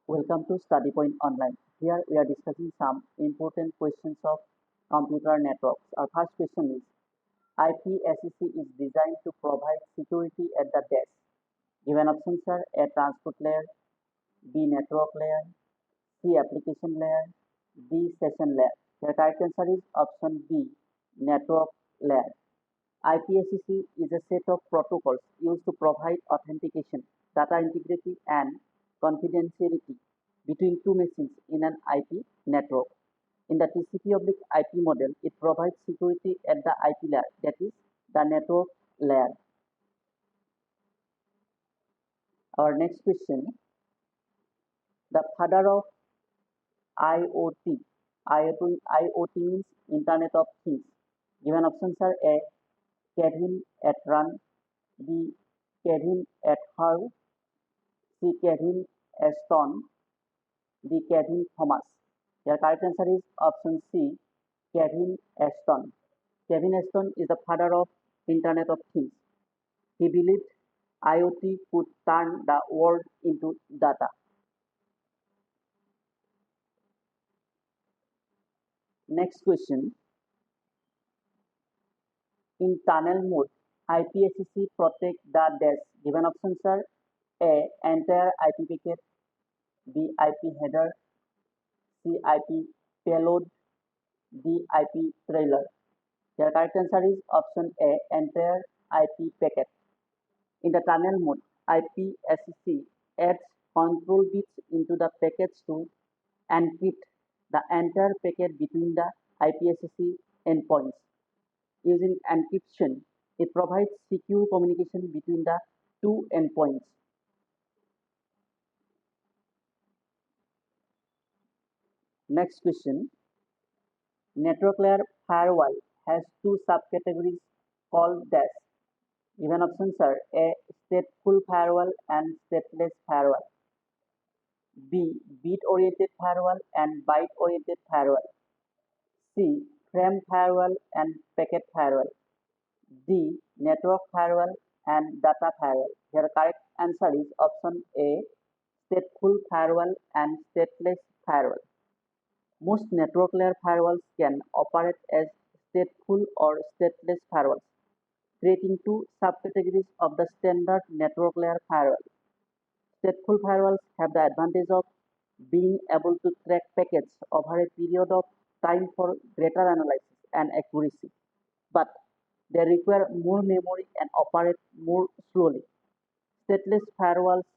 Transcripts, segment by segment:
Welcome to Study Point Online. Here we are discussing some important questions of computer networks. Our first question is IPSEC is designed to provide security at the desk. Given options are A. Transport layer, B. Network layer, C. Application layer, D. Session layer. The correct answer is option B. Network layer. IPSEC is a set of protocols used to provide authentication, data integrity, and confidentiality between two machines in an IP network. In the TCP/IP model, it provides security at the IP layer, that is, the network layer. Our next question, the father of IoT. IoT means Internet of Things. Given options are A. Kevin at Run, B. Kevin at Hurl, C. Kevin Aston, D. Kevin Thomas. The correct answer is option C. Kevin Aston. Kevin Aston is the father of Internet of Things. He believed IoT could turn the world into data. Next question. In tunnel mode, IPSEC protect the desk. Given options are A. Entire IP packet, B. IP header, C. IP payload, D. IP trailer. The correct answer is option A. Entire IP packet. In the tunnel mode, IPSEC adds control bits into the packets to encrypt the entire packet between the IPSEC endpoints. Using encryption, it provides secure communication between the two endpoints. Next question. Network layer firewall has two subcategories called dash. Given options are A. Stateful firewall and stateless firewall, B. Bit-oriented firewall and byte-oriented firewall, C. Frame firewall and packet firewall, D. Network firewall and data firewall. Here correct answer is option A. Stateful firewall and stateless firewall. Most network layer firewalls can operate as stateful or stateless firewalls, creating two subcategories of the standard network layer firewall. Stateful firewalls have the advantage of being able to track packets over a period of time for greater analysis and accuracy, but they require more memory and operate more slowly. Stateless firewalls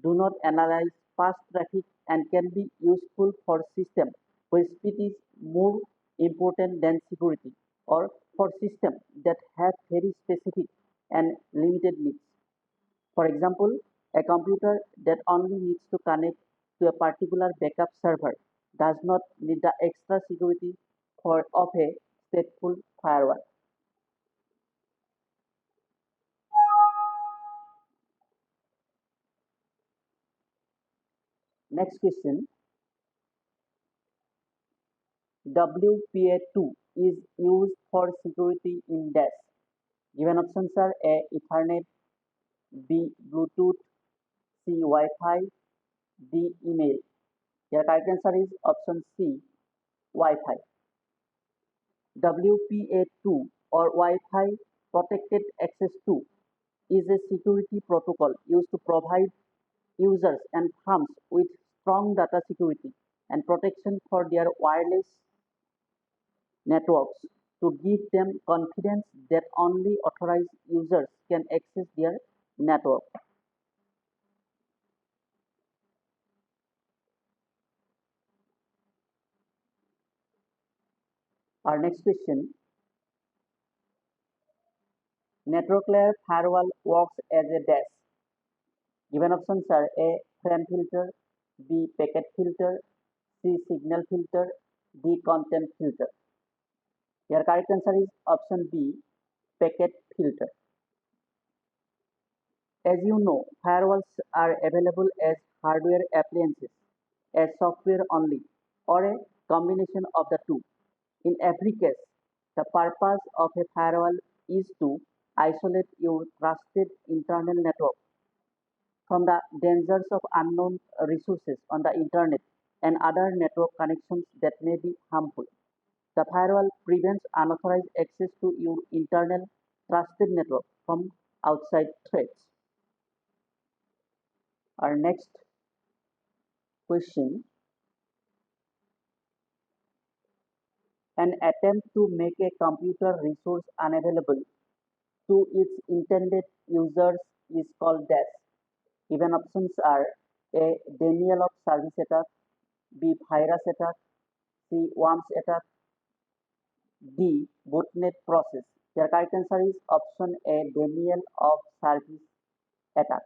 do not analyze past traffic and can be useful for systems where speed is more important than security, or for systems that have very specific and limited needs. For example, a computer that only needs to connect to a particular backup server does not need the extra security of a stateful firewall. Next question. WPA2 is used for security in dash. Given options are A. Ethernet, B. Bluetooth, C. Wi-Fi, D. Email. The correct answer is option C. Wi-Fi. WPA2 or Wi-Fi Protected Access 2 is a security protocol used to provide users and firms with strong data security and protection for their wireless networks to give them confidence that only authorized users can access their network. Our next question. Network layer firewall works as a dash. Given options are A. Frame filter, B. Packet filter, C. Signal filter, D. Content filter. Your correct answer is option B. Packet filter. As you know, firewalls are available as hardware appliances, as software only, or a combination of the two. In every case, the purpose of a firewall is to isolate your trusted internal network from the dangers of unknown resources on the internet and other network connections that may be harmful. The firewall prevents unauthorized access to your internal trusted network from outside threats. Our next question: an attempt to make a computer resource unavailable to its intended users is called DAS. Given options are A. Denial of service attack, B. Virus attack, C. Worms attack, D. Botnet process. Your correct answer is option A. Denial of service attack.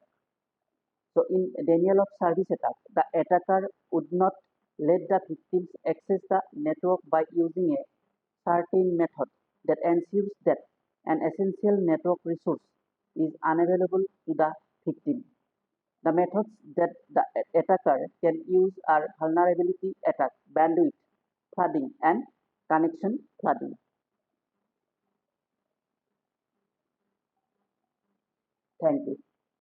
So in denial of service attack, the attacker would not let the victims access the network by using a certain method that ensures that an essential network resource is unavailable to the victim. The methods that the attacker can use are vulnerability attack, bandwidth flooding, and connection flooding. Thank you.